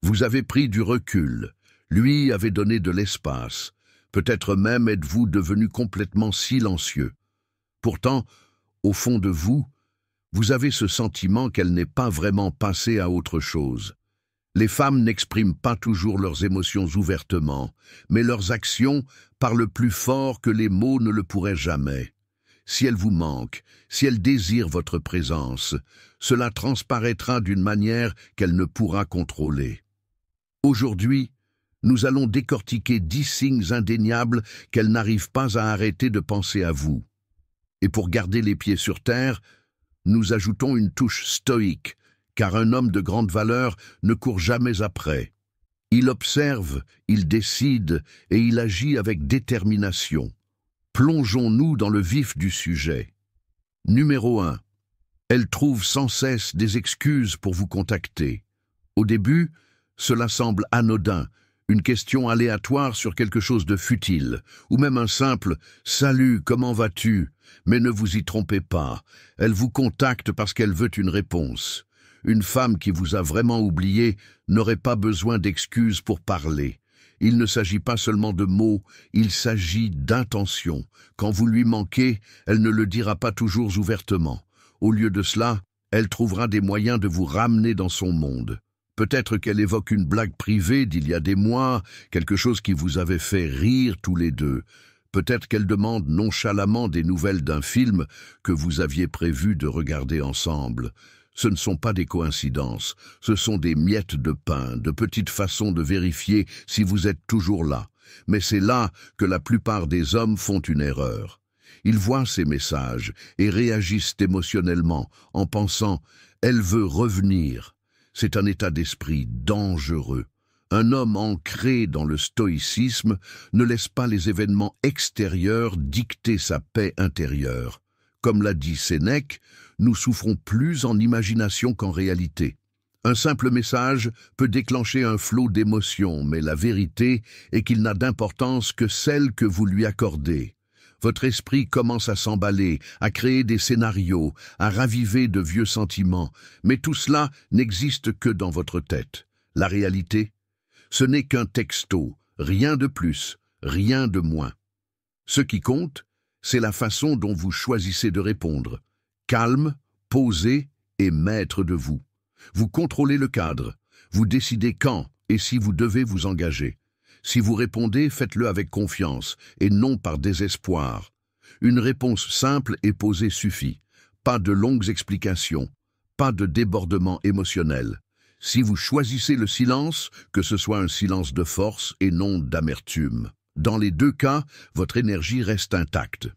Vous avez pris du recul, lui avait donné de l'espace. Peut-être même êtes-vous devenu complètement silencieux. Pourtant, au fond de vous, vous avez ce sentiment qu'elle n'est pas vraiment passée à autre chose. Les femmes n'expriment pas toujours leurs émotions ouvertement, mais leurs actions parlent plus fort que les mots ne le pourraient jamais. Si elles vous manquent, si elles désirent votre présence, cela transparaîtra d'une manière qu'elle ne pourra contrôler. Aujourd'hui, nous allons décortiquer 10 signes indéniables qu'elle n'arrive pas à arrêter de penser à vous. Et pour garder les pieds sur terre, nous ajoutons une touche stoïque, car un homme de grande valeur ne court jamais après. Il observe, il décide et il agit avec détermination. Plongeons-nous dans le vif du sujet. Numéro 1. Elle trouve sans cesse des excuses pour vous contacter. Au début, cela semble anodin, une question aléatoire sur quelque chose de futile, ou même un simple « Salut, comment vas-tu » Mais ne vous y trompez pas, elle vous contacte parce qu'elle veut une réponse. Une femme qui vous a vraiment oublié n'aurait pas besoin d'excuses pour parler. Il ne s'agit pas seulement de mots, il s'agit d'intention. Quand vous lui manquez, elle ne le dira pas toujours ouvertement. Au lieu de cela, elle trouvera des moyens de vous ramener dans son monde. Peut-être qu'elle évoque une blague privée d'il y a des mois, quelque chose qui vous avait fait rire tous les deux. Peut-être qu'elle demande nonchalamment des nouvelles d'un film que vous aviez prévu de regarder ensemble. Ce ne sont pas des coïncidences, ce sont des miettes de pain, de petites façons de vérifier si vous êtes toujours là. Mais c'est là que la plupart des hommes font une erreur. Ils voient ces messages et réagissent émotionnellement en pensant « elle veut revenir ». C'est un état d'esprit dangereux. Un homme ancré dans le stoïcisme ne laisse pas les événements extérieurs dicter sa paix intérieure. Comme l'a dit Sénèque, nous souffrons plus en imagination qu'en réalité. Un simple message peut déclencher un flot d'émotions, mais la vérité est qu'il n'a d'importance que celle que vous lui accordez. Votre esprit commence à s'emballer, à créer des scénarios, à raviver de vieux sentiments, mais tout cela n'existe que dans votre tête. La réalité, ce n'est qu'un texto, rien de plus, rien de moins. Ce qui compte, c'est la façon dont vous choisissez de répondre. Calme, posé et maître de vous. Vous contrôlez le cadre, vous décidez quand et si vous devez vous engager. Si vous répondez, faites-le avec confiance et non par désespoir. Une réponse simple et posée suffit. Pas de longues explications, pas de débordement émotionnel. Si vous choisissez le silence, que ce soit un silence de force et non d'amertume. Dans les deux cas, votre énergie reste intacte.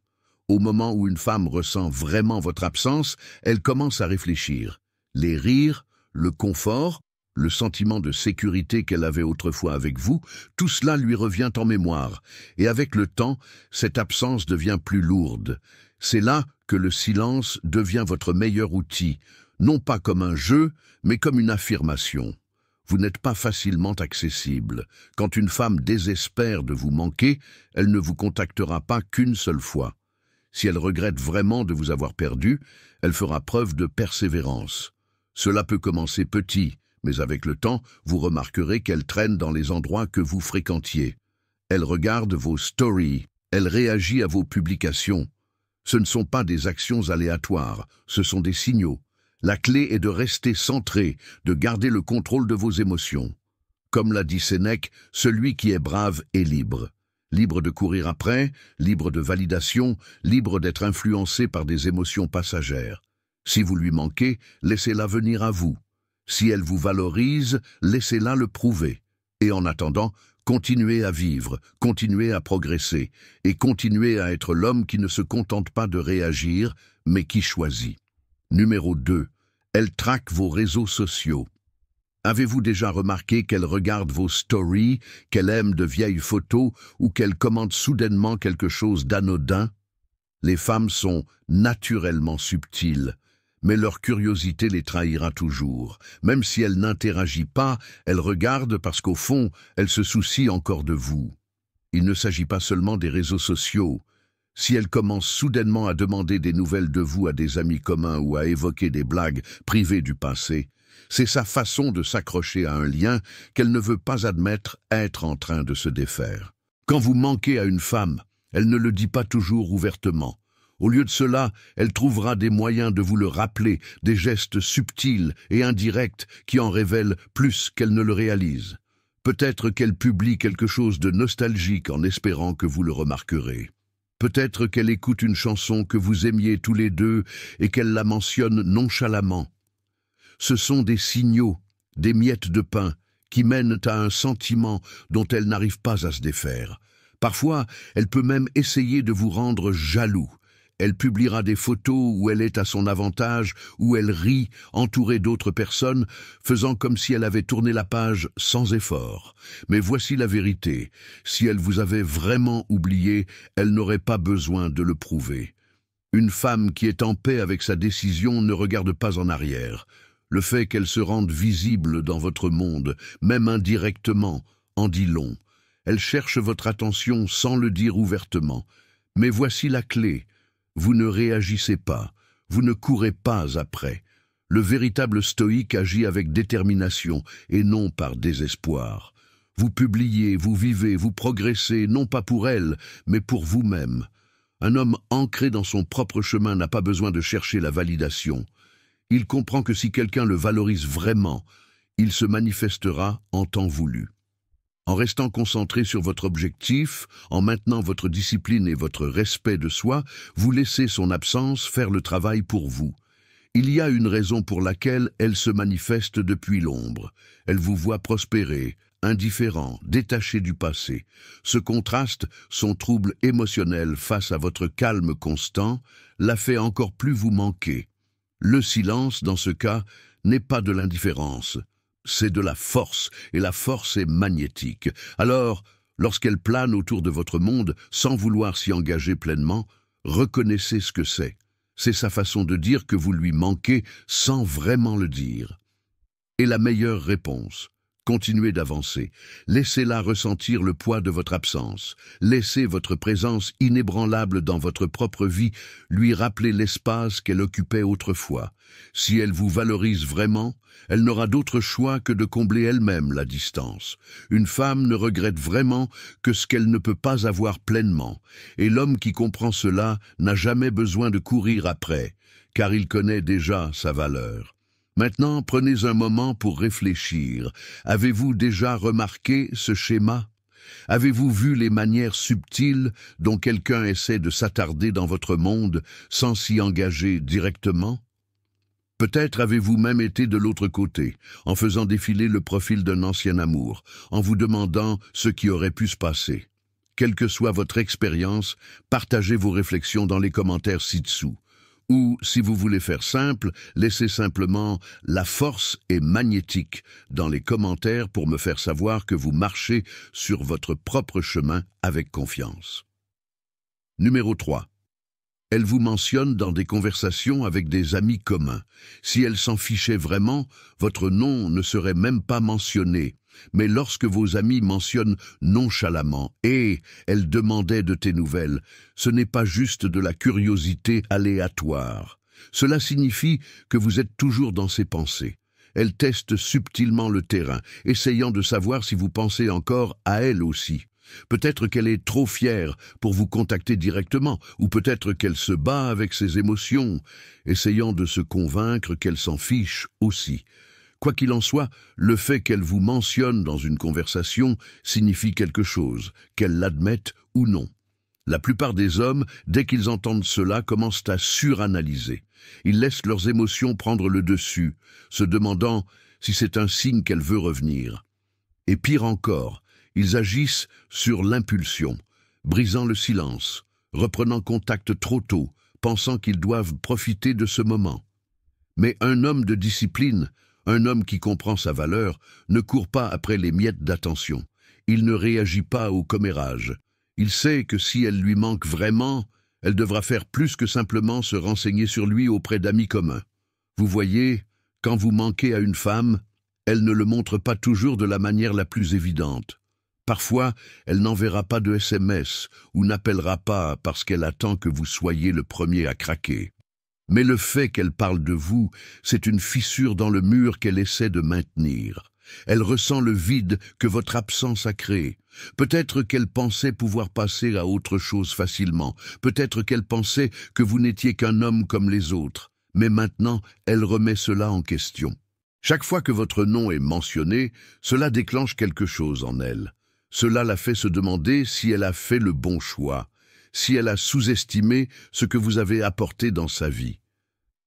Au moment où une femme ressent vraiment votre absence, elle commence à réfléchir. Les rires, le confort, le sentiment de sécurité qu'elle avait autrefois avec vous, tout cela lui revient en mémoire. Et avec le temps, cette absence devient plus lourde. C'est là que le silence devient votre meilleur outil, non pas comme un jeu, mais comme une affirmation. Vous n'êtes pas facilement accessible. Quand une femme désespère de vous manquer, elle ne vous contactera pas qu'une seule fois. Si elle regrette vraiment de vous avoir perdu, elle fera preuve de persévérance. Cela peut commencer petit, mais avec le temps, vous remarquerez qu'elle traîne dans les endroits que vous fréquentiez. Elle regarde vos stories, elle réagit à vos publications. Ce ne sont pas des actions aléatoires, ce sont des signaux. La clé est de rester centré, de garder le contrôle de vos émotions. Comme l'a dit Sénèque, celui qui est brave est libre. Libre de courir après, libre de validation, libre d'être influencé par des émotions passagères. Si vous lui manquez, laissez-la venir à vous. Si elle vous valorise, laissez-la le prouver. Et en attendant, continuez à vivre, continuez à progresser, et continuez à être l'homme qui ne se contente pas de réagir, mais qui choisit. Numéro 2. Elle traque vos réseaux sociaux. Avez-vous déjà remarqué qu'elle regarde vos stories, qu'elle aime de vieilles photos ou qu'elle commente soudainement quelque chose d'anodin? Les femmes sont naturellement subtiles, mais leur curiosité les trahira toujours. Même si elle n'interagit pas, elle regarde parce qu'au fond, elle se soucie encore de vous. Il ne s'agit pas seulement des réseaux sociaux. Si elle commence soudainement à demander des nouvelles de vous à des amis communs ou à évoquer des blagues privées du passé, C'est sa façon de s'accrocher à un lien qu'elle ne veut pas admettre être en train de se défaire. Quand vous manquez à une femme, elle ne le dit pas toujours ouvertement. Au lieu de cela, elle trouvera des moyens de vous le rappeler, des gestes subtils et indirects qui en révèlent plus qu'elle ne le réalise. Peut-être qu'elle publie quelque chose de nostalgique en espérant que vous le remarquerez. Peut-être qu'elle écoute une chanson que vous aimiez tous les deux et qu'elle la mentionne nonchalamment. Ce sont des signaux, des miettes de pain, qui mènent à un sentiment dont elle n'arrive pas à se défaire. Parfois, elle peut même essayer de vous rendre jaloux. Elle publiera des photos où elle est à son avantage, où elle rit, entourée d'autres personnes, faisant comme si elle avait tourné la page sans effort. Mais voici la vérité. Si elle vous avait vraiment oublié, elle n'aurait pas besoin de le prouver. Une femme qui est en paix avec sa décision ne regarde pas en arrière. Le fait qu'elle se rende visible dans votre monde, même indirectement, en dit long. Elle cherche votre attention sans le dire ouvertement. Mais voici la clé. Vous ne réagissez pas, vous ne courez pas après. Le véritable stoïque agit avec détermination et non par désespoir. Vous publiez, vous vivez, vous progressez, non pas pour elle, mais pour vous-même. Un homme ancré dans son propre chemin n'a pas besoin de chercher la validation. Il comprend que si quelqu'un le valorise vraiment, il se manifestera en temps voulu. En restant concentré sur votre objectif, en maintenant votre discipline et votre respect de soi, vous laissez son absence faire le travail pour vous. Il y a une raison pour laquelle elle se manifeste depuis l'ombre. Elle vous voit prospérer, indifférent, détaché du passé. Ce contraste, son trouble émotionnel face à votre calme constant, la fait encore plus vous manquer. Le silence, dans ce cas, n'est pas de l'indifférence. C'est de la force, et la force est magnétique. Alors, lorsqu'elle plane autour de votre monde, sans vouloir s'y engager pleinement, reconnaissez ce que c'est. C'est sa façon de dire que vous lui manquez sans vraiment le dire. Et la meilleure réponse, continuez d'avancer. Laissez-la ressentir le poids de votre absence. Laissez votre présence inébranlable dans votre propre vie lui rappeler l'espace qu'elle occupait autrefois. Si elle vous valorise vraiment, elle n'aura d'autre choix que de combler elle-même la distance. Une femme ne regrette vraiment que ce qu'elle ne peut pas avoir pleinement, et l'homme qui comprend cela n'a jamais besoin de courir après, car il connaît déjà sa valeur. Maintenant, prenez un moment pour réfléchir. Avez-vous déjà remarqué ce schéma? Avez-vous vu les manières subtiles dont quelqu'un essaie de s'attarder dans votre monde sans s'y engager directement? Peut-être avez-vous même été de l'autre côté, en faisant défiler le profil d'un ancien amour, en vous demandant ce qui aurait pu se passer. Quelle que soit votre expérience, partagez vos réflexions dans les commentaires ci-dessous. Ou, si vous voulez faire simple, laissez simplement « la force est magnétique » dans les commentaires pour me faire savoir que vous marchez sur votre propre chemin avec confiance. Numéro 3. Elle vous mentionne dans des conversations avec des amis communs. Si elle s'en fichait vraiment, votre nom ne serait même pas mentionné. Mais lorsque vos amis mentionnent nonchalamment « et elle demandait de tes nouvelles », ce n'est pas juste de la curiosité aléatoire. Cela signifie que vous êtes toujours dans ses pensées. Elle teste subtilement le terrain, essayant de savoir si vous pensez encore à elle aussi. Peut-être qu'elle est trop fière pour vous contacter directement, ou peut-être qu'elle se bat avec ses émotions, essayant de se convaincre qu'elle s'en fiche aussi. Quoi qu'il en soit, le fait qu'elle vous mentionne dans une conversation signifie quelque chose, qu'elle l'admette ou non. La plupart des hommes, dès qu'ils entendent cela, commencent à suranalyser. Ils laissent leurs émotions prendre le dessus, se demandant si c'est un signe qu'elle veut revenir. Et pire encore, ils agissent sur l'impulsion, brisant le silence, reprenant contact trop tôt, pensant qu'ils doivent profiter de ce moment. Mais un homme de discipline, un homme qui comprend sa valeur, ne court pas après les miettes d'attention. Il ne réagit pas au commérage. Il sait que si elle lui manque vraiment, elle devra faire plus que simplement se renseigner sur lui auprès d'amis communs. Vous voyez, quand vous manquez à une femme, elle ne le montre pas toujours de la manière la plus évidente. Parfois, elle n'enverra pas de SMS ou n'appellera pas parce qu'elle attend que vous soyez le premier à craquer. Mais le fait qu'elle parle de vous, c'est une fissure dans le mur qu'elle essaie de maintenir. Elle ressent le vide que votre absence a créé. Peut-être qu'elle pensait pouvoir passer à autre chose facilement. Peut-être qu'elle pensait que vous n'étiez qu'un homme comme les autres. Mais maintenant, elle remet cela en question. Chaque fois que votre nom est mentionné, cela déclenche quelque chose en elle. Cela la fait se demander si elle a fait le bon choix, si elle a sous-estimé ce que vous avez apporté dans sa vie.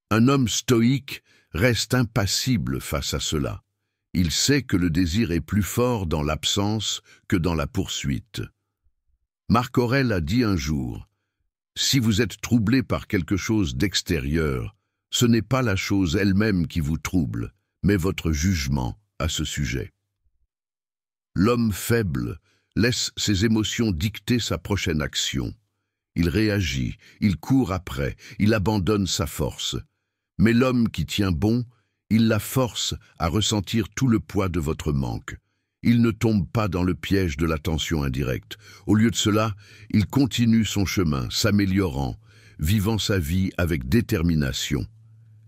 Un homme stoïque reste impassible face à cela. Il sait que le désir est plus fort dans l'absence que dans la poursuite. Marc Aurèle a dit un jour, « Si vous êtes troublé par quelque chose d'extérieur, ce n'est pas la chose elle-même qui vous trouble, mais votre jugement à ce sujet. » L'homme faible laisse ses émotions dicter sa prochaine action. Il réagit, il court après, il abandonne sa force. Mais l'homme qui tient bon, il la force à ressentir tout le poids de votre manque. Il ne tombe pas dans le piège de l'attention indirecte. Au lieu de cela, il continue son chemin, s'améliorant, vivant sa vie avec détermination.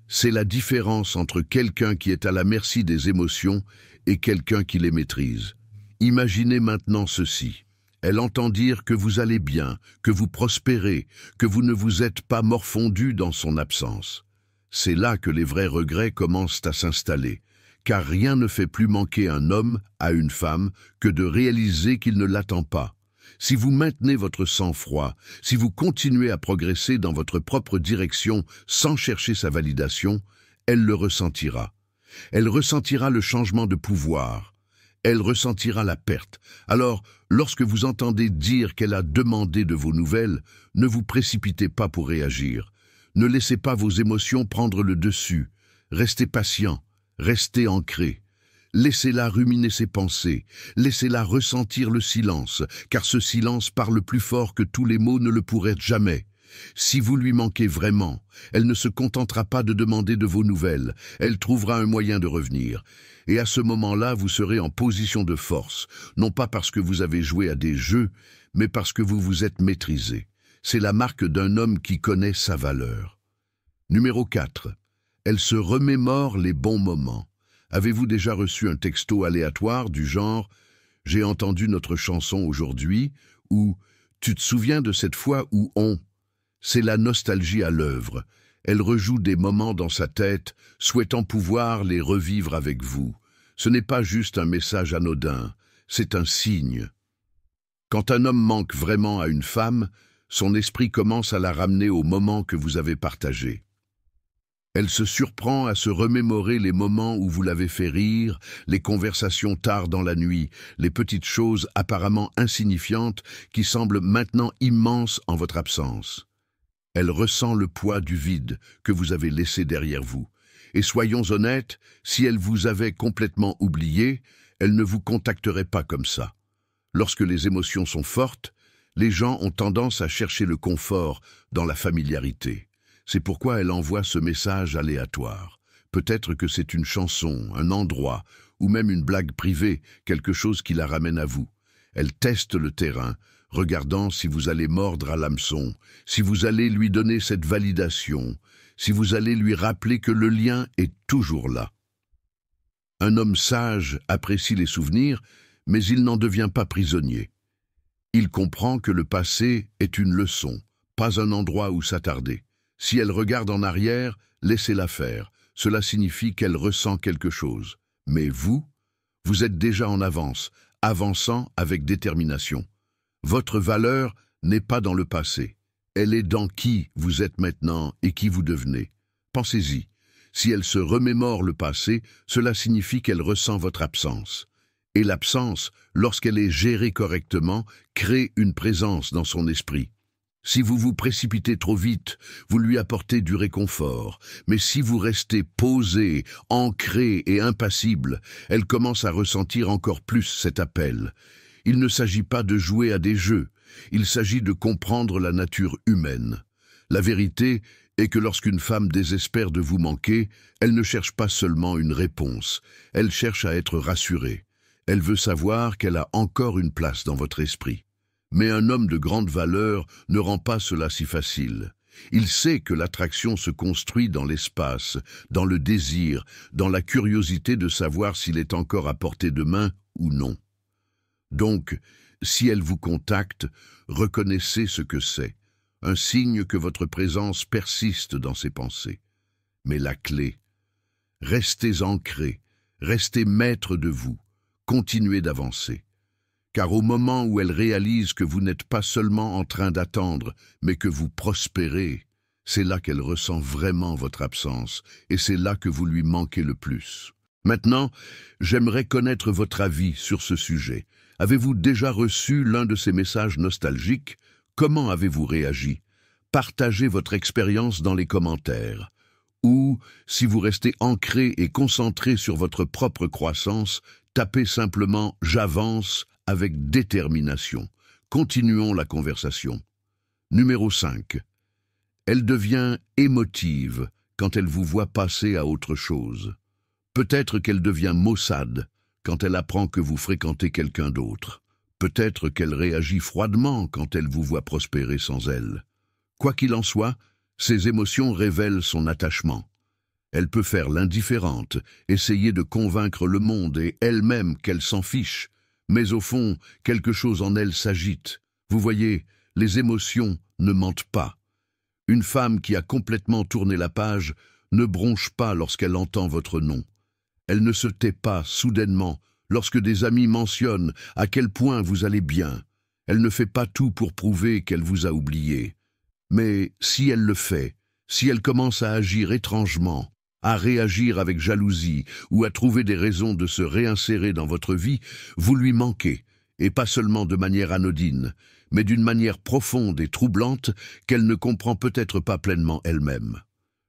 C'est la différence entre quelqu'un qui est à la merci des émotions et quelqu'un qui les maîtrise. Imaginez maintenant ceci. Elle entend dire que vous allez bien, que vous prospérez, que vous ne vous êtes pas morfondu dans son absence. C'est là que les vrais regrets commencent à s'installer, car rien ne fait plus manquer un homme à une femme que de réaliser qu'il ne l'attend pas. Si vous maintenez votre sang-froid, si vous continuez à progresser dans votre propre direction sans chercher sa validation, elle le ressentira. Elle ressentira le changement de pouvoir. Elle ressentira la perte. Alors, lorsque vous entendez dire qu'elle a demandé de vos nouvelles, ne vous précipitez pas pour réagir. Ne laissez pas vos émotions prendre le dessus. Restez patient, restez ancré. Laissez-la ruminer ses pensées, laissez-la ressentir le silence, car ce silence parle plus fort que tous les mots ne le pourraient jamais. Si vous lui manquez vraiment, elle ne se contentera pas de demander de vos nouvelles, elle trouvera un moyen de revenir. Et à ce moment-là, vous serez en position de force, non pas parce que vous avez joué à des jeux, mais parce que vous vous êtes maîtrisé. C'est la marque d'un homme qui connaît sa valeur. Numéro 4. Elle se remémore les bons moments. Avez-vous déjà reçu un texto aléatoire du genre « J'ai entendu notre chanson aujourd'hui » ou « Tu te souviens de cette fois où on ?» C'est la nostalgie à l'œuvre. Elle rejoue des moments dans sa tête, souhaitant pouvoir les revivre avec vous. Ce n'est pas juste un message anodin, c'est un signe. Quand un homme manque vraiment à une femme, son esprit commence à la ramener au moment que vous avez partagé. Elle se surprend à se remémorer les moments où vous l'avez fait rire, les conversations tard dans la nuit, les petites choses apparemment insignifiantes qui semblent maintenant immenses en votre absence. Elle ressent le poids du vide que vous avez laissé derrière vous. Et soyons honnêtes, si elle vous avait complètement oublié, elle ne vous contacterait pas comme ça. Lorsque les émotions sont fortes, les gens ont tendance à chercher le confort dans la familiarité. C'est pourquoi elle envoie ce message aléatoire. Peut-être que c'est une chanson, un endroit, ou même une blague privée, quelque chose qui la ramène à vous. Elle teste le terrain, regardant si vous allez mordre à l'hameçon, si vous allez lui donner cette validation, si vous allez lui rappeler que le lien est toujours là. Un homme sage apprécie les souvenirs, mais il n'en devient pas prisonnier. Il comprend que le passé est une leçon, pas un endroit où s'attarder. Si elle regarde en arrière, laissez-la faire. Cela signifie qu'elle ressent quelque chose. Mais vous êtes déjà en avance, avançant avec détermination. Votre valeur n'est pas dans le passé. Elle est dans qui vous êtes maintenant et qui vous devenez. Pensez-y. Si elle se remémore le passé, cela signifie qu'elle ressent votre absence. Et l'absence, lorsqu'elle est gérée correctement, crée une présence dans son esprit. Si vous vous précipitez trop vite, vous lui apportez du réconfort. Mais si vous restez posé, ancré et impassible, elle commence à ressentir encore plus cet appel. Il ne s'agit pas de jouer à des jeux, il s'agit de comprendre la nature humaine. La vérité est que lorsqu'une femme désespère de vous manquer, elle ne cherche pas seulement une réponse, elle cherche à être rassurée. Elle veut savoir qu'elle a encore une place dans votre esprit. Mais un homme de grande valeur ne rend pas cela si facile. Il sait que l'attraction se construit dans l'espace, dans le désir, dans la curiosité de savoir s'il est encore à portée de main ou non. Donc, si elle vous contacte, reconnaissez ce que c'est, un signe que votre présence persiste dans ses pensées. Mais la clé, restez ancré, restez maître de vous, continuez d'avancer. Car au moment où elle réalise que vous n'êtes pas seulement en train d'attendre, mais que vous prospérez, c'est là qu'elle ressent vraiment votre absence, et c'est là que vous lui manquez le plus. Maintenant, j'aimerais connaître votre avis sur ce sujet. Avez-vous déjà reçu l'un de ces messages nostalgiques? Comment avez-vous réagi? Partagez votre expérience dans les commentaires. Ou, si vous restez ancré et concentré sur votre propre croissance, tapez simplement « J'avance » avec détermination. Continuons la conversation. Numéro 5. Elle devient émotive quand elle vous voit passer à autre chose. Peut-être qu'elle devient maussade quand elle apprend que vous fréquentez quelqu'un d'autre. Peut-être qu'elle réagit froidement quand elle vous voit prospérer sans elle. Quoi qu'il en soit, ses émotions révèlent son attachement. Elle peut faire l'indifférente, essayer de convaincre le monde et elle-même qu'elle s'en fiche. Mais au fond, quelque chose en elle s'agite. Vous voyez, les émotions ne mentent pas. Une femme qui a complètement tourné la page ne bronche pas lorsqu'elle entend votre nom. Elle ne se tait pas soudainement lorsque des amis mentionnent à quel point vous allez bien. Elle ne fait pas tout pour prouver qu'elle vous a oublié. Mais si elle le fait, si elle commence à agir étrangement, à réagir avec jalousie ou à trouver des raisons de se réinsérer dans votre vie, vous lui manquez, et pas seulement de manière anodine, mais d'une manière profonde et troublante qu'elle ne comprend peut-être pas pleinement elle-même.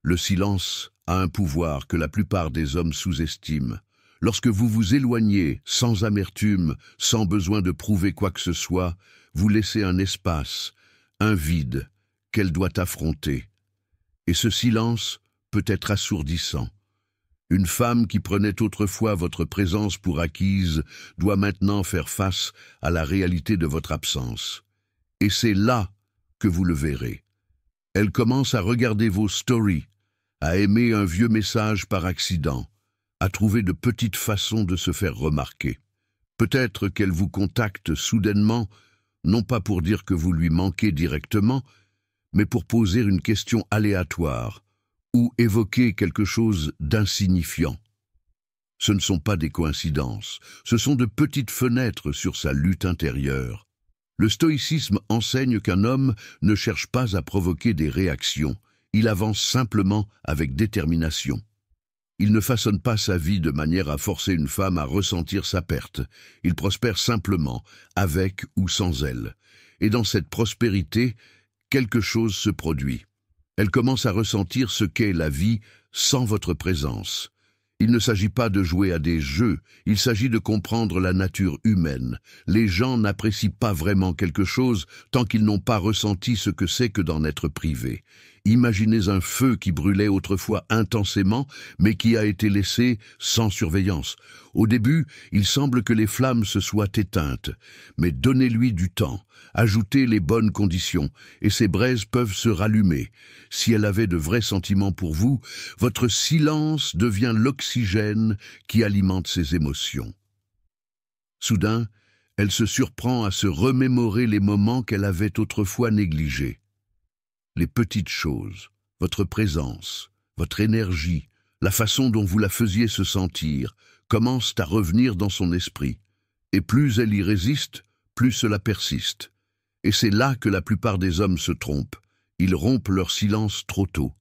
Le silence a un pouvoir que la plupart des hommes sous-estiment. Lorsque vous vous éloignez, sans amertume, sans besoin de prouver quoi que ce soit, vous laissez un espace, un vide, qu'elle doit affronter. Et ce silence peut être assourdissant. Une femme qui prenait autrefois votre présence pour acquise doit maintenant faire face à la réalité de votre absence. Et c'est là que vous le verrez. Elle commence à regarder vos stories, à aimer un vieux message par accident, à trouver de petites façons de se faire remarquer. Peut-être qu'elle vous contacte soudainement, non pas pour dire que vous lui manquez directement, mais pour poser une question aléatoire, ou évoquer quelque chose d'insignifiant. Ce ne sont pas des coïncidences, ce sont de petites fenêtres sur sa lutte intérieure. Le stoïcisme enseigne qu'un homme ne cherche pas à provoquer des réactions, il avance simplement avec détermination. Il ne façonne pas sa vie de manière à forcer une femme à ressentir sa perte, il prospère simplement, avec ou sans elle. Et dans cette prospérité, quelque chose se produit. Elle commence à ressentir ce qu'est la vie sans votre présence. Il ne s'agit pas de jouer à des jeux, il s'agit de comprendre la nature humaine. Les gens n'apprécient pas vraiment quelque chose tant qu'ils n'ont pas ressenti ce que c'est que d'en être privés. Imaginez un feu qui brûlait autrefois intensément, mais qui a été laissé sans surveillance. Au début, il semble que les flammes se soient éteintes, mais donnez-lui du temps, ajoutez les bonnes conditions, et ces braises peuvent se rallumer. Si elle avait de vrais sentiments pour vous, votre silence devient l'oxygène qui alimente ses émotions. Soudain, elle se surprend à se remémorer les moments qu'elle avait autrefois négligés. Les petites choses, votre présence, votre énergie, la façon dont vous la faisiez se sentir, commencent à revenir dans son esprit. Et plus elle y résiste, plus cela persiste. Et c'est là que la plupart des hommes se trompent. Ils rompent leur silence trop tôt.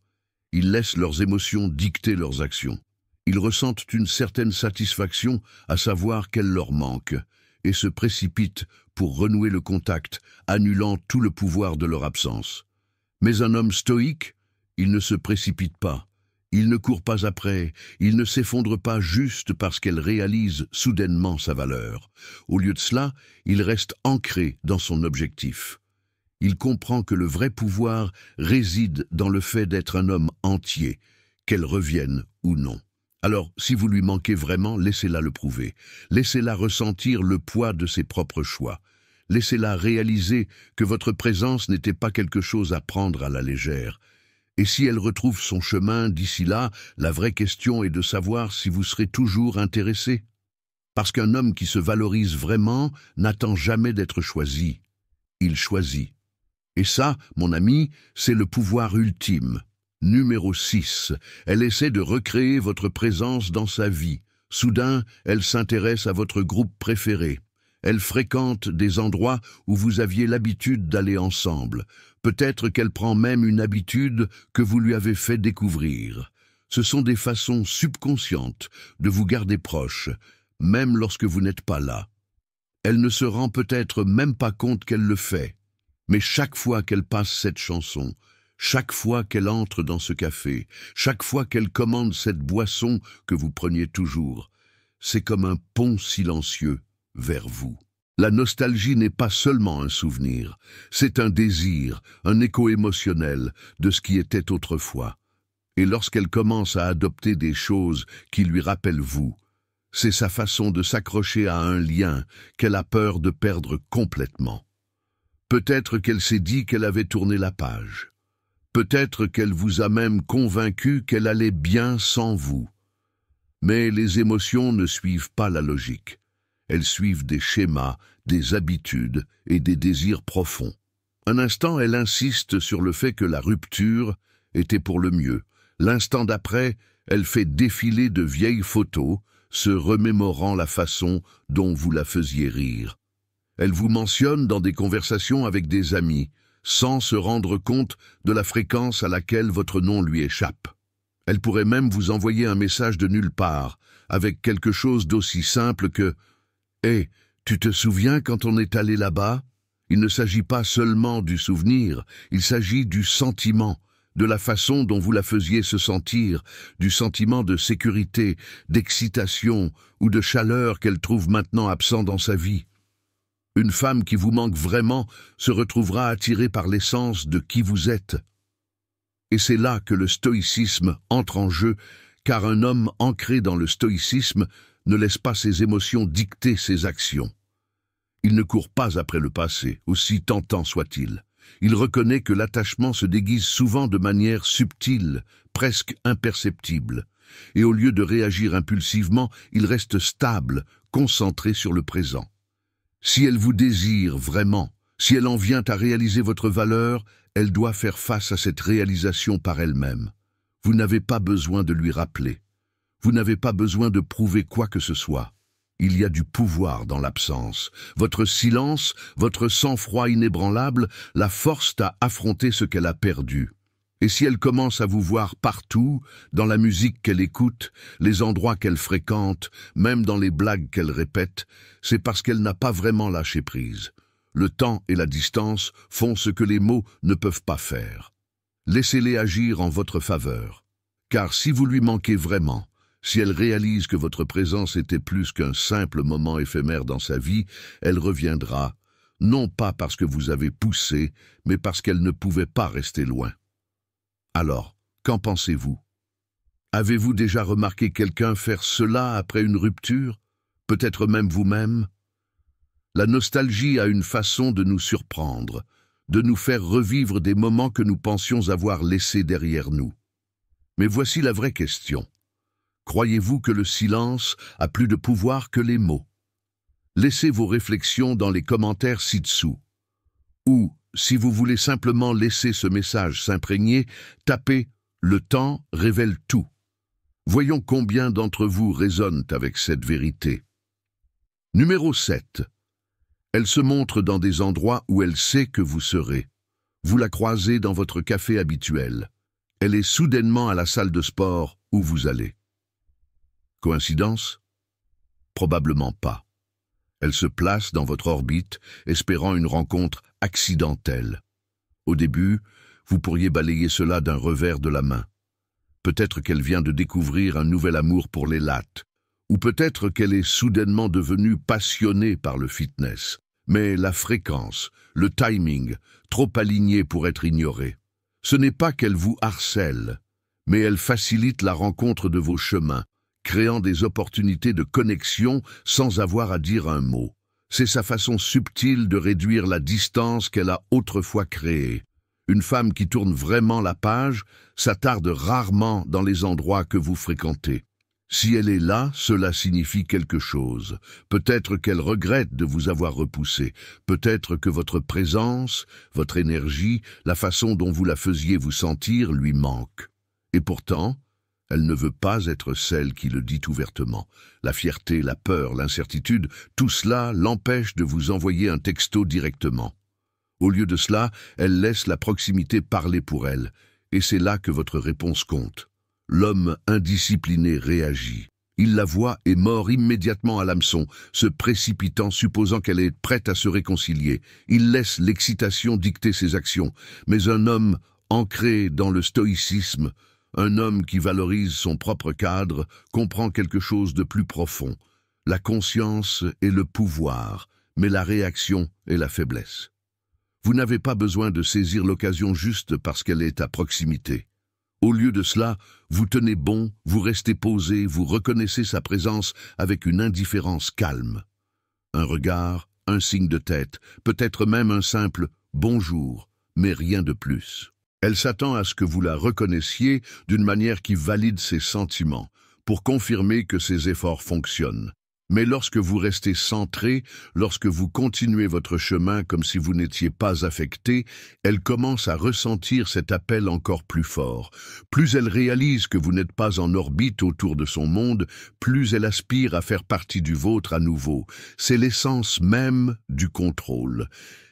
Ils laissent leurs émotions dicter leurs actions. Ils ressentent une certaine satisfaction à savoir qu'elle leur manque, et se précipitent pour renouer le contact, annulant tout le pouvoir de leur absence. Mais un homme stoïque, il ne se précipite pas, il ne court pas après, il ne s'effondre pas juste parce qu'elle réalise soudainement sa valeur. Au lieu de cela, il reste ancré dans son objectif. Il comprend que le vrai pouvoir réside dans le fait d'être un homme entier, qu'elle revienne ou non. Alors, si vous lui manquez vraiment, laissez-la le prouver. Laissez-la ressentir le poids de ses propres choix. Laissez-la réaliser que votre présence n'était pas quelque chose à prendre à la légère. Et si elle retrouve son chemin d'ici là, la vraie question est de savoir si vous serez toujours intéressé. Parce qu'un homme qui se valorise vraiment n'attend jamais d'être choisi. Il choisit. Et ça, mon ami, c'est le pouvoir ultime. Numéro 6. Elle essaie de recréer votre présence dans sa vie. Soudain, elle s'intéresse à votre groupe préféré. Elle fréquente des endroits où vous aviez l'habitude d'aller ensemble. Peut-être qu'elle prend même une habitude que vous lui avez fait découvrir. Ce sont des façons subconscientes de vous garder proche, même lorsque vous n'êtes pas là. Elle ne se rend peut-être même pas compte qu'elle le fait. Mais chaque fois qu'elle passe cette chanson, chaque fois qu'elle entre dans ce café, chaque fois qu'elle commande cette boisson que vous preniez toujours, c'est comme un pont silencieux vers vous. La nostalgie n'est pas seulement un souvenir, c'est un désir, un écho émotionnel de ce qui était autrefois. Et lorsqu'elle commence à adopter des choses qui lui rappellent vous, c'est sa façon de s'accrocher à un lien qu'elle a peur de perdre complètement. Peut-être qu'elle s'est dit qu'elle avait tourné la page. Peut-être qu'elle vous a même convaincu qu'elle allait bien sans vous. Mais les émotions ne suivent pas la logique. Elles suivent des schémas, des habitudes et des désirs profonds. Un instant, elle insiste sur le fait que la rupture était pour le mieux. L'instant d'après, elle fait défiler de vieilles photos, se remémorant la façon dont vous la faisiez rire. Elle vous mentionne dans des conversations avec des amis, sans se rendre compte de la fréquence à laquelle votre nom lui échappe. Elle pourrait même vous envoyer un message de nulle part, avec quelque chose d'aussi simple que « Hé, tu te souviens quand on est allé là-bas ?» Il ne s'agit pas seulement du souvenir, il s'agit du sentiment, de la façon dont vous la faisiez se sentir, du sentiment de sécurité, d'excitation ou de chaleur qu'elle trouve maintenant absent dans sa vie. Une femme qui vous manque vraiment se retrouvera attirée par l'essence de qui vous êtes. Et c'est là que le stoïcisme entre en jeu, car un homme ancré dans le stoïcisme ne laisse pas ses émotions dicter ses actions. Il ne court pas après le passé, aussi tentant soit-il. Il reconnaît que l'attachement se déguise souvent de manière subtile, presque imperceptible. Et au lieu de réagir impulsivement, il reste stable, concentré sur le présent. Si elle vous désire vraiment, si elle en vient à réaliser votre valeur, elle doit faire face à cette réalisation par elle-même. Vous n'avez pas besoin de lui rappeler. Vous n'avez pas besoin de prouver quoi que ce soit. Il y a du pouvoir dans l'absence. Votre silence, votre sang-froid inébranlable la forcent à affronter ce qu'elle a perdu. Et si elle commence à vous voir partout, dans la musique qu'elle écoute, les endroits qu'elle fréquente, même dans les blagues qu'elle répète, c'est parce qu'elle n'a pas vraiment lâché prise. Le temps et la distance font ce que les mots ne peuvent pas faire. Laissez-les agir en votre faveur. Car si vous lui manquez vraiment, si elle réalise que votre présence était plus qu'un simple moment éphémère dans sa vie, elle reviendra, non pas parce que vous avez poussé, mais parce qu'elle ne pouvait pas rester loin. Alors, qu'en pensez-vous? Avez-vous déjà remarqué quelqu'un faire cela après une rupture? Peut-être même vous-même? La nostalgie a une façon de nous surprendre, de nous faire revivre des moments que nous pensions avoir laissés derrière nous. Mais voici la vraie question. Croyez-vous que le silence a plus de pouvoir que les mots? Laissez vos réflexions dans les commentaires ci-dessous. Ou, si vous voulez simplement laisser ce message s'imprégner, tapez « Le temps révèle tout ». Voyons combien d'entre vous résonnent avec cette vérité. Numéro 7. Elle se montre dans des endroits où elle sait que vous serez. Vous la croisez dans votre café habituel. Elle est soudainement à la salle de sport où vous allez. Coïncidence? Probablement pas. Elle se place dans votre orbite, espérant une rencontre accidentelle. Au début, vous pourriez balayer cela d'un revers de la main. Peut-être qu'elle vient de découvrir un nouvel amour pour les lattes, ou peut-être qu'elle est soudainement devenue passionnée par le fitness. Mais la fréquence, le timing, trop alignés pour être ignorés. Ce n'est pas qu'elle vous harcèle, mais elle facilite la rencontre de vos chemins, créant des opportunités de connexion sans avoir à dire un mot. C'est sa façon subtile de réduire la distance qu'elle a autrefois créée. Une femme qui tourne vraiment la page s'attarde rarement dans les endroits que vous fréquentez. Si elle est là, cela signifie quelque chose. Peut-être qu'elle regrette de vous avoir repoussé. Peut-être que votre présence, votre énergie, la façon dont vous la faisiez vous sentir lui manque. Et pourtant, elle ne veut pas être celle qui le dit ouvertement. La fierté, la peur, l'incertitude, tout cela l'empêche de vous envoyer un texto directement. Au lieu de cela, elle laisse la proximité parler pour elle, et c'est là que votre réponse compte. L'homme indiscipliné réagit. Il la voit et mord immédiatement à l'hameçon, se précipitant supposant qu'elle est prête à se réconcilier. Il laisse l'excitation dicter ses actions, mais un homme ancré dans le stoïcisme, un homme qui valorise son propre cadre, comprend quelque chose de plus profond. La conscience est le pouvoir, mais la réaction est la faiblesse. Vous n'avez pas besoin de saisir l'occasion juste parce qu'elle est à proximité. Au lieu de cela, vous tenez bon, vous restez posé, vous reconnaissez sa présence avec une indifférence calme. Un regard, un signe de tête, peut-être même un simple « bonjour », mais rien de plus. Elle s'attend à ce que vous la reconnaissiez d'une manière qui valide ses sentiments, pour confirmer que ses efforts fonctionnent. Mais lorsque vous restez centré, lorsque vous continuez votre chemin comme si vous n'étiez pas affecté, elle commence à ressentir cet appel encore plus fort. Plus elle réalise que vous n'êtes pas en orbite autour de son monde, plus elle aspire à faire partie du vôtre à nouveau. C'est l'essence même du contrôle.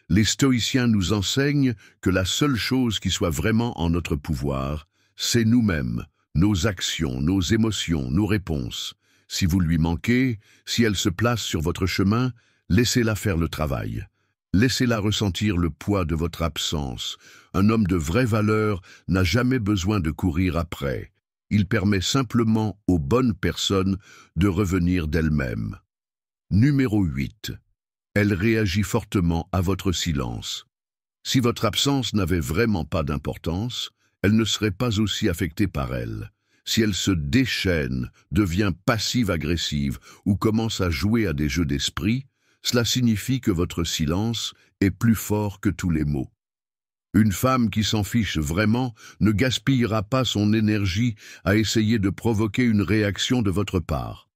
Les stoïciens nous enseignent que la seule chose qui soit vraiment en notre pouvoir, c'est nous-mêmes, nos actions, nos émotions, nos réponses. Si vous lui manquez, si elle se place sur votre chemin, laissez-la faire le travail. Laissez-la ressentir le poids de votre absence. Un homme de vraie valeur n'a jamais besoin de courir après. Il permet simplement aux bonnes personnes de revenir d'elles-mêmes. Numéro 8. Elle réagit fortement à votre silence. Si votre absence n'avait vraiment pas d'importance, elle ne serait pas aussi affectée par elle. Si elle se déchaîne, devient passive-agressive ou commence à jouer à des jeux d'esprit, cela signifie que votre silence est plus fort que tous les mots. Une femme qui s'en fiche vraiment ne gaspillera pas son énergie à essayer de provoquer une réaction de votre part.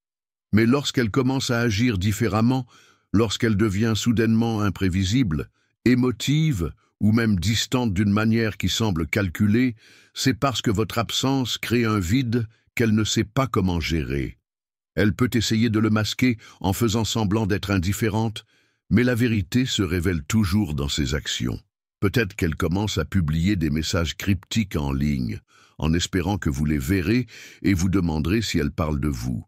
Mais lorsqu'elle commence à agir différemment, lorsqu'elle devient soudainement imprévisible, émotive, ou même distante d'une manière qui semble calculée, c'est parce que votre absence crée un vide qu'elle ne sait pas comment gérer. Elle peut essayer de le masquer en faisant semblant d'être indifférente, mais la vérité se révèle toujours dans ses actions. Peut-être qu'elle commence à publier des messages cryptiques en ligne, en espérant que vous les verrez et vous demanderez si elle parle de vous.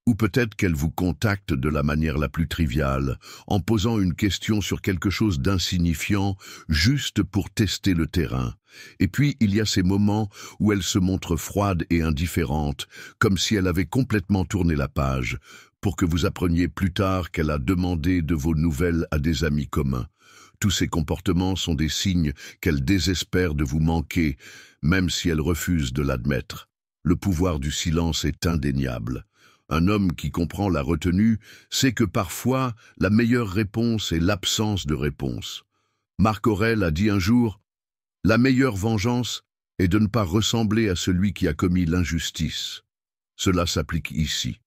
Ou peut-être qu'elle vous contacte de la manière la plus triviale, en posant une question sur quelque chose d'insignifiant, juste pour tester le terrain. Et puis, il y a ces moments où elle se montre froide et indifférente, comme si elle avait complètement tourné la page, pour que vous appreniez plus tard qu'elle a demandé de vos nouvelles à des amis communs. Tous ces comportements sont des signes qu'elle désespère de vous manquer, même si elle refuse de l'admettre. Le pouvoir du silence est indéniable. Un homme qui comprend la retenue sait que parfois la meilleure réponse est l'absence de réponse. Marc Aurèle a dit un jour « La meilleure vengeance est de ne pas ressembler à celui qui a commis l'injustice ». Cela s'applique ici.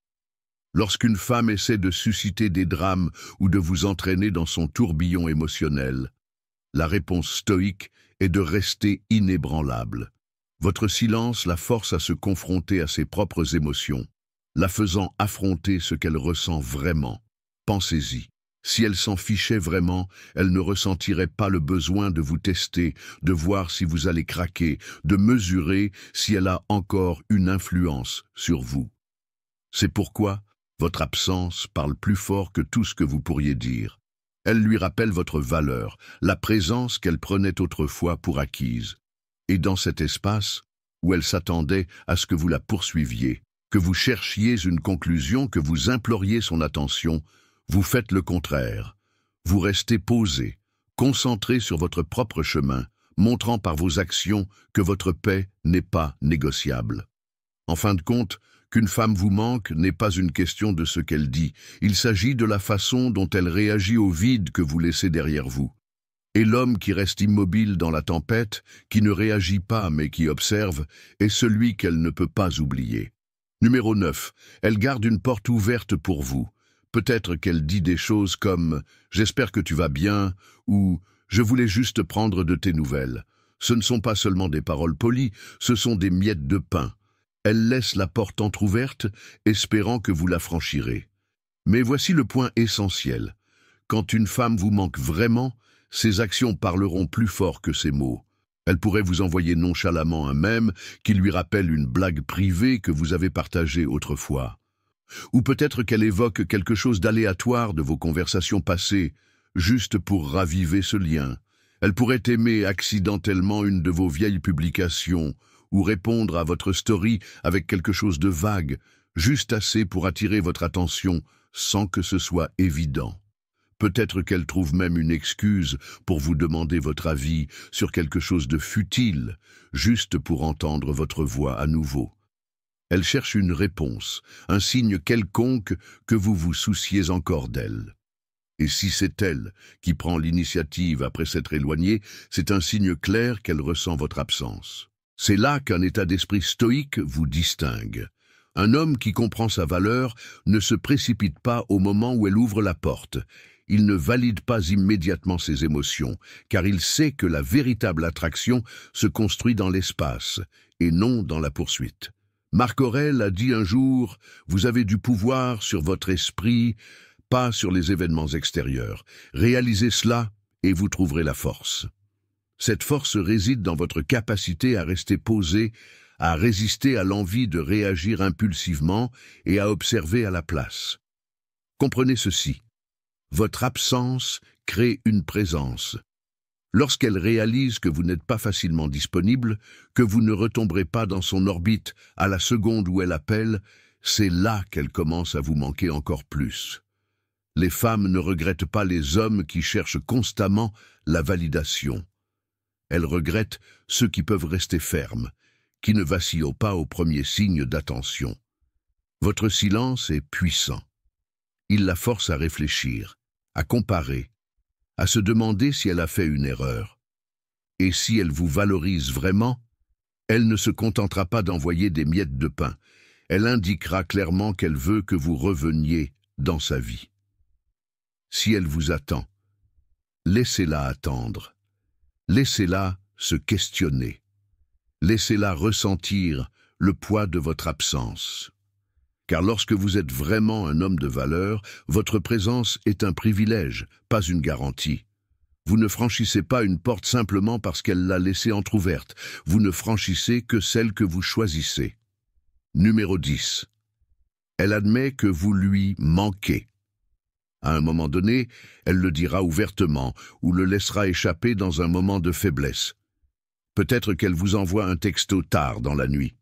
Lorsqu'une femme essaie de susciter des drames ou de vous entraîner dans son tourbillon émotionnel, la réponse stoïque est de rester inébranlable. Votre silence la force à se confronter à ses propres émotions, la faisant affronter ce qu'elle ressent vraiment. Pensez-y. Si elle s'en fichait vraiment, elle ne ressentirait pas le besoin de vous tester, de voir si vous allez craquer, de mesurer si elle a encore une influence sur vous. C'est pourquoi votre absence parle plus fort que tout ce que vous pourriez dire. Elle lui rappelle votre valeur, la présence qu'elle prenait autrefois pour acquise. Et dans cet espace, où elle s'attendait à ce que vous la poursuiviez, que vous cherchiez une conclusion, que vous imploriez son attention, vous faites le contraire. Vous restez posé, concentré sur votre propre chemin, montrant par vos actions que votre paix n'est pas négociable. En fin de compte, Qu'une femme vous manque n'est pas une question de ce qu'elle dit, il s'agit de la façon dont elle réagit au vide que vous laissez derrière vous. Et l'homme qui reste immobile dans la tempête, qui ne réagit pas mais qui observe, est celui qu'elle ne peut pas oublier. Numéro 9. Elle garde une porte ouverte pour vous. Peut-être qu'elle dit des choses comme « J'espère que tu vas bien » ou « Je voulais juste prendre de tes nouvelles ». Ce ne sont pas seulement des paroles polies, ce sont des miettes de pain. Elle laisse la porte entr'ouverte, espérant que vous la franchirez. Mais voici le point essentiel. Quand une femme vous manque vraiment, ses actions parleront plus fort que ses mots. Elle pourrait vous envoyer nonchalamment un mème qui lui rappelle une blague privée que vous avez partagée autrefois. Ou peut-être qu'elle évoque quelque chose d'aléatoire de vos conversations passées, juste pour raviver ce lien. Elle pourrait aimer accidentellement une de vos vieilles publications, ou répondre à votre story avec quelque chose de vague, juste assez pour attirer votre attention sans que ce soit évident. Peut-être qu'elle trouve même une excuse pour vous demander votre avis sur quelque chose de futile, juste pour entendre votre voix à nouveau. Elle cherche une réponse, un signe quelconque que vous vous souciez encore d'elle. Et si c'est elle qui prend l'initiative après s'être éloignée, c'est un signe clair qu'elle ressent votre absence. C'est là qu'un état d'esprit stoïque vous distingue. Un homme qui comprend sa valeur ne se précipite pas au moment où elle ouvre la porte. Il ne valide pas immédiatement ses émotions, car il sait que la véritable attraction se construit dans l'espace, et non dans la poursuite. Marc Aurèle a dit un jour « Vous avez du pouvoir sur votre esprit, pas sur les événements extérieurs. Réalisez cela et vous trouverez la force. » Cette force réside dans votre capacité à rester posé, à résister à l'envie de réagir impulsivement et à observer à la place. Comprenez ceci. Votre absence crée une présence. Lorsqu'elle réalise que vous n'êtes pas facilement disponible, que vous ne retomberez pas dans son orbite à la seconde où elle appelle, c'est là qu'elle commence à vous manquer encore plus. Les femmes ne regrettent pas les hommes qui cherchent constamment la validation. Elles regrettent ceux qui peuvent rester fermes, qui ne vacillent pas au premier signe d'attention. Votre silence est puissant. Il la force à réfléchir, à comparer, à se demander si elle a fait une erreur. Et si elle vous valorise vraiment, elle ne se contentera pas d'envoyer des miettes de pain. Elle indiquera clairement qu'elle veut que vous reveniez dans sa vie. Si elle vous attend, laissez-la attendre. Laissez-la se questionner. Laissez-la ressentir le poids de votre absence. Car lorsque vous êtes vraiment un homme de valeur, votre présence est un privilège, pas une garantie. Vous ne franchissez pas une porte simplement parce qu'elle l'a laissée entr'ouverte. Vous ne franchissez que celle que vous choisissez. Numéro 10. Elle admet que vous lui manquez. À un moment donné, elle le dira ouvertement ou le laissera échapper dans un moment de faiblesse. Peut-être qu'elle vous envoie un texto tard dans la nuit.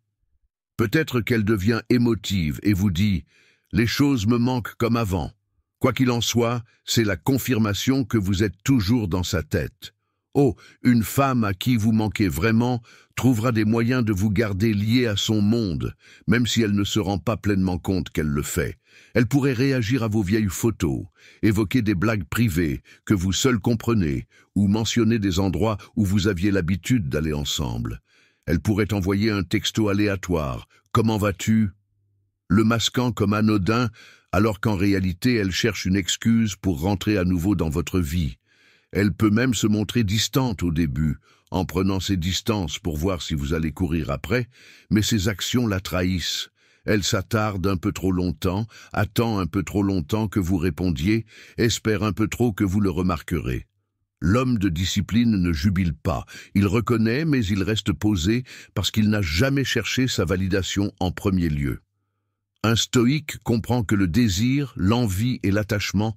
Peut-être qu'elle devient émotive et vous dit « Les choses me manquent comme avant ». Quoi qu'il en soit, c'est la confirmation que vous êtes toujours dans sa tête. Oh, une femme à qui vous manquez vraiment trouvera des moyens de vous garder lié à son monde, même si elle ne se rend pas pleinement compte qu'elle le fait. Elle pourrait réagir à vos vieilles photos, évoquer des blagues privées que vous seul comprenez, ou mentionner des endroits où vous aviez l'habitude d'aller ensemble. Elle pourrait envoyer un texto aléatoire « Comment vas-tu ?» le masquant comme anodin, alors qu'en réalité elle cherche une excuse pour rentrer à nouveau dans votre vie. Elle peut même se montrer distante au début, en prenant ses distances pour voir si vous allez courir après, mais ses actions la trahissent. Elle s'attarde un peu trop longtemps, attend un peu trop longtemps que vous répondiez, espère un peu trop que vous le remarquerez. L'homme de discipline ne jubile pas, il reconnaît mais il reste posé parce qu'il n'a jamais cherché sa validation en premier lieu. Un stoïque comprend que le désir, l'envie et l'attachement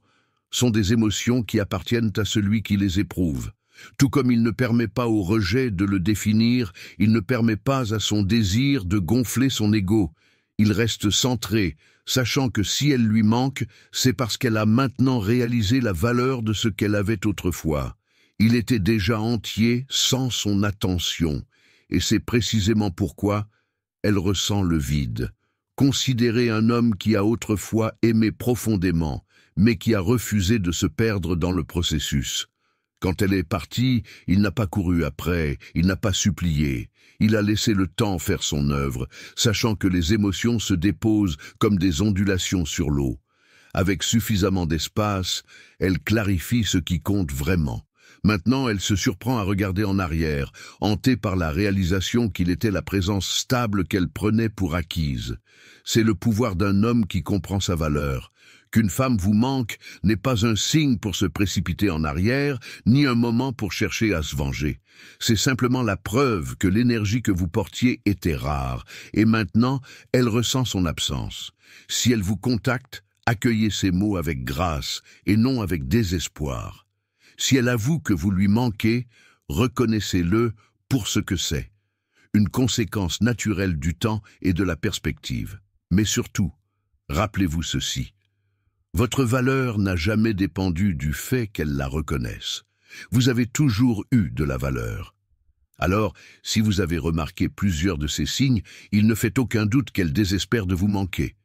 sont des émotions qui appartiennent à celui qui les éprouve. Tout comme il ne permet pas au rejet de le définir, il ne permet pas à son désir de gonfler son ego. Il reste centré, sachant que si elle lui manque, c'est parce qu'elle a maintenant réalisé la valeur de ce qu'elle avait autrefois. Il était déjà entier sans son attention, et c'est précisément pourquoi elle ressent le vide. Considérez un homme qui a autrefois aimé profondément, mais qui a refusé de se perdre dans le processus. Quand elle est partie, il n'a pas couru après, il n'a pas supplié. Il a laissé le temps faire son œuvre, sachant que les émotions se déposent comme des ondulations sur l'eau. Avec suffisamment d'espace, elle clarifie ce qui compte vraiment. Maintenant, elle se surprend à regarder en arrière, hantée par la réalisation qu'il était la présence stable qu'elle prenait pour acquise. C'est le pouvoir d'un homme qui comprend sa valeur. Qu'une femme vous manque n'est pas un signe pour se précipiter en arrière, ni un moment pour chercher à se venger. C'est simplement la preuve que l'énergie que vous portiez était rare, et maintenant, elle ressent son absence. Si elle vous contacte, accueillez ces mots avec grâce et non avec désespoir. Si elle avoue que vous lui manquez, reconnaissez-le pour ce que c'est. Une conséquence naturelle du temps et de la perspective. Mais surtout, rappelez-vous ceci. Votre valeur n'a jamais dépendu du fait qu'elle la reconnaisse. Vous avez toujours eu de la valeur. Alors, si vous avez remarqué plusieurs de ces signes, il ne fait aucun doute qu'elle désespère de vous manquer.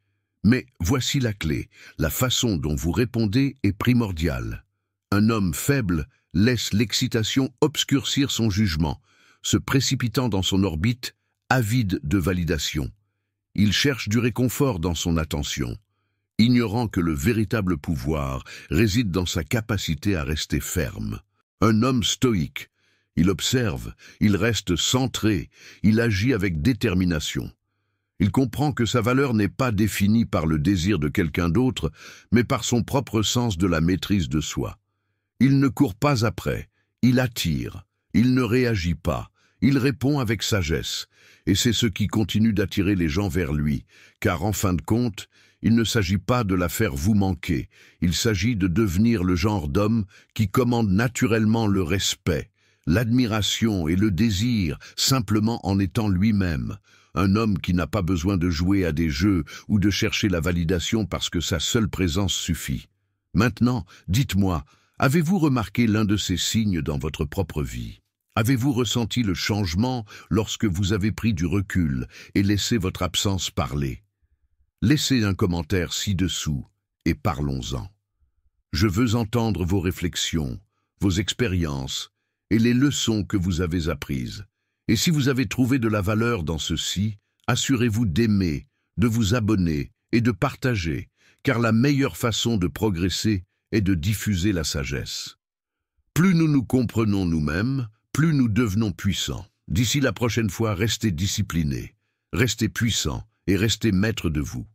Mais voici la clé. La façon dont vous répondez est primordiale. Un homme faible laisse l'excitation obscurcir son jugement, se précipitant dans son orbite, avide de validation. Il cherche du réconfort dans son attention, ignorant que le véritable pouvoir réside dans sa capacité à rester ferme. Un homme stoïque, il observe, il reste centré, il agit avec détermination. Il comprend que sa valeur n'est pas définie par le désir de quelqu'un d'autre, mais par son propre sens de la maîtrise de soi. Il ne court pas après, il attire, il ne réagit pas, il répond avec sagesse, et c'est ce qui continue d'attirer les gens vers lui, car en fin de compte, il ne s'agit pas de la faire vous manquer, il s'agit de devenir le genre d'homme qui commande naturellement le respect, l'admiration et le désir, simplement en étant lui-même. Un homme qui n'a pas besoin de jouer à des jeux ou de chercher la validation parce que sa seule présence suffit. Maintenant, dites-moi, avez-vous remarqué l'un de ces signes dans votre propre vie? Avez-vous ressenti le changement lorsque vous avez pris du recul et laissé votre absence parler? Laissez un commentaire ci-dessous et parlons-en. Je veux entendre vos réflexions, vos expériences et les leçons que vous avez apprises. Et si vous avez trouvé de la valeur dans ceci, assurez-vous d'aimer, de vous abonner et de partager, car la meilleure façon de progresser est de diffuser la sagesse. Plus nous nous comprenons nous-mêmes, plus nous devenons puissants. D'ici la prochaine fois, restez disciplinés, restez puissants et restez maîtres de vous.